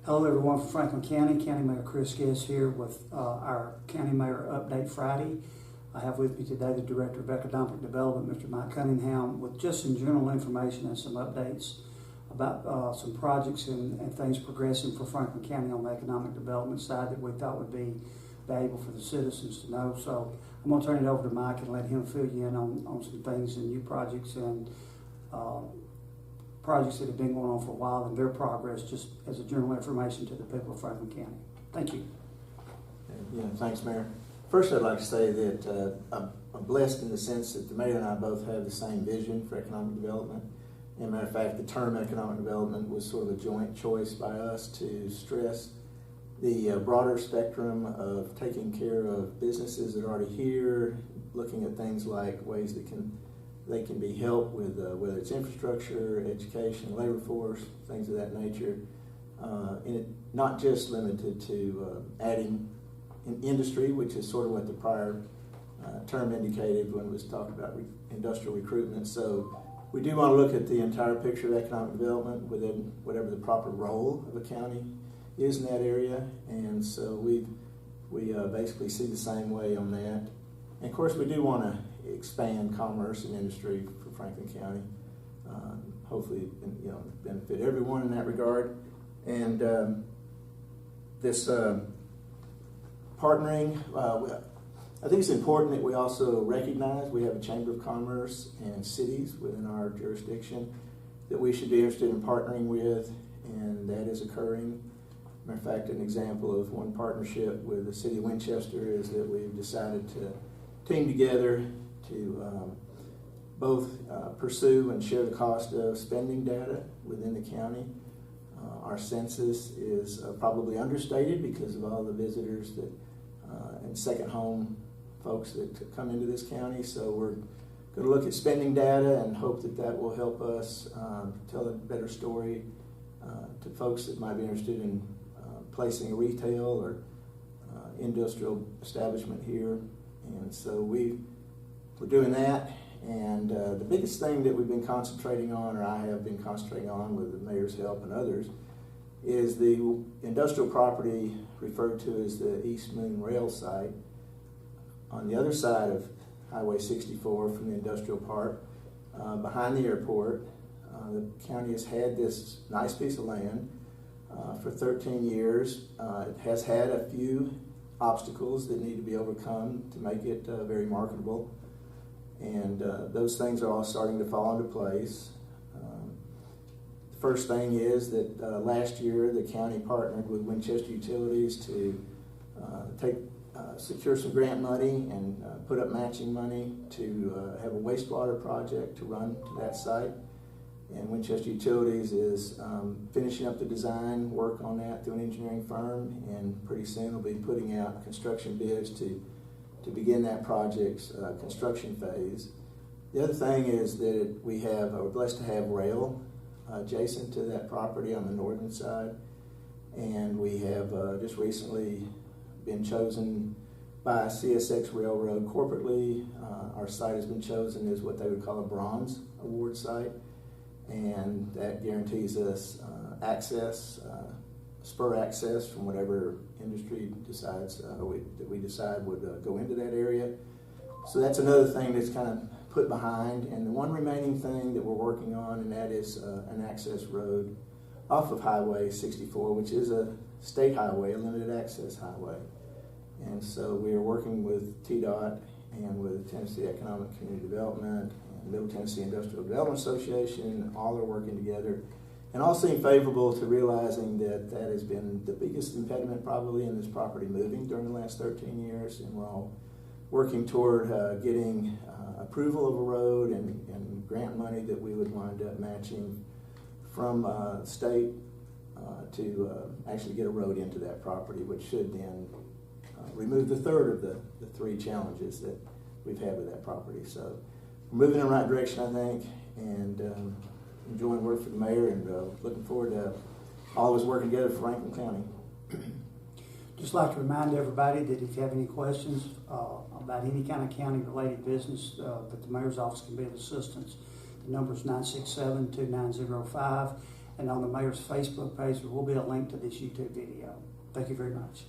Hello everyone from Franklin County. County Mayor Chris Guest here with our County Mayor Update Friday. I have with me today the Director of Economic Development, Mr. Mike Cunningham, with just some general information and some updates about some projects and things progressing for Franklin County on the economic development side that we thought would be valuable for the citizens to know. So I'm going to turn it over to Mike and let him fill you in on some things and new projects and projects that have been going on for a while and their progress, just as a general information to the people of Franklin County. Thank you. Yeah, thanks, Mayor. First, I'd like to say that I'm blessed in the sense that the Mayor and I both have the same vision for economic development. As a matter of fact, the term economic development was sort of a joint choice by us to stress the broader spectrum of taking care of businesses that are already here, looking at things like ways that they can be helped with whether it's infrastructure, education, labor force, things of that nature. And it not just limited to adding an industry, which is sort of what the prior term indicated when it was talked about industrial recruitment. So we do want to look at the entire picture of economic development within whatever the proper role of a county is in that area. And so we basically see the same way on that. And of course, we do want to expand commerce and industry for Franklin County. Hopefully, benefit everyone in that regard. And this partnering, I think it's important that we also recognize we have a Chamber of Commerce and cities within our jurisdiction that we should be interested in partnering with, and that is occurring. Matter of fact, an example of one partnership with the city of Winchester is that we've decided to team together to both pursue and share the cost of spending data within the county. Our census is probably understated because of all the visitors that and second home folks that come into this county. So we're going to look at spending data and hope that that will help us tell a better story to folks that might be interested in placing a retail or industrial establishment here. And so we're doing that. And the biggest thing that we've been concentrating on, or I have been concentrating on with the mayor's help and others, is the industrial property referred to as the East Moon Rail site on the other side of Highway 64 from the industrial park, behind the airport. The county has had this nice piece of land for 13 years. It has had a few obstacles that need to be overcome to make it very marketable. And those things are all starting to fall into place. The first thing is that last year the county partnered with Winchester Utilities to secure some grant money and put up matching money to have a wastewater project to run to that site. And Winchester Utilities is finishing up the design work on that through an engineering firm, and pretty soon we'll be putting out construction bids to begin that project's construction phase. The other thing is that we're blessed to have rail adjacent to that property on the northern side, and we have just recently been chosen by CSX Railroad corporately. Our site has been chosen as what they would call a bronze award site, and that guarantees us spur access from whatever industry decides that we decide would go into that area. So that's another thing that's kind of put behind. And the one remaining thing that we're working on, and that is an access road off of Highway 64, which is a state highway, a limited access highway. And so we are working with TDOT and with Tennessee Economic Community Development and Middle Tennessee Industrial Development Association. All are working together and all seem favorable to realizing that that has been the biggest impediment probably in this property moving during the last 13 years. And we're all working toward getting approval of a road and grant money that we would wind up matching from state to actually get a road into that property, which should then remove the third of the three challenges that we've had with that property. So we're moving in the right direction, I think, and enjoying work for the mayor, and looking forward to all of us working together for Franklin County. Just like to remind everybody that if you have any questions about any kind of county-related business, that the mayor's office can be of assistance. The number is 967-2905. And on the mayor's Facebook page, there will be a link to this YouTube video. Thank you very much.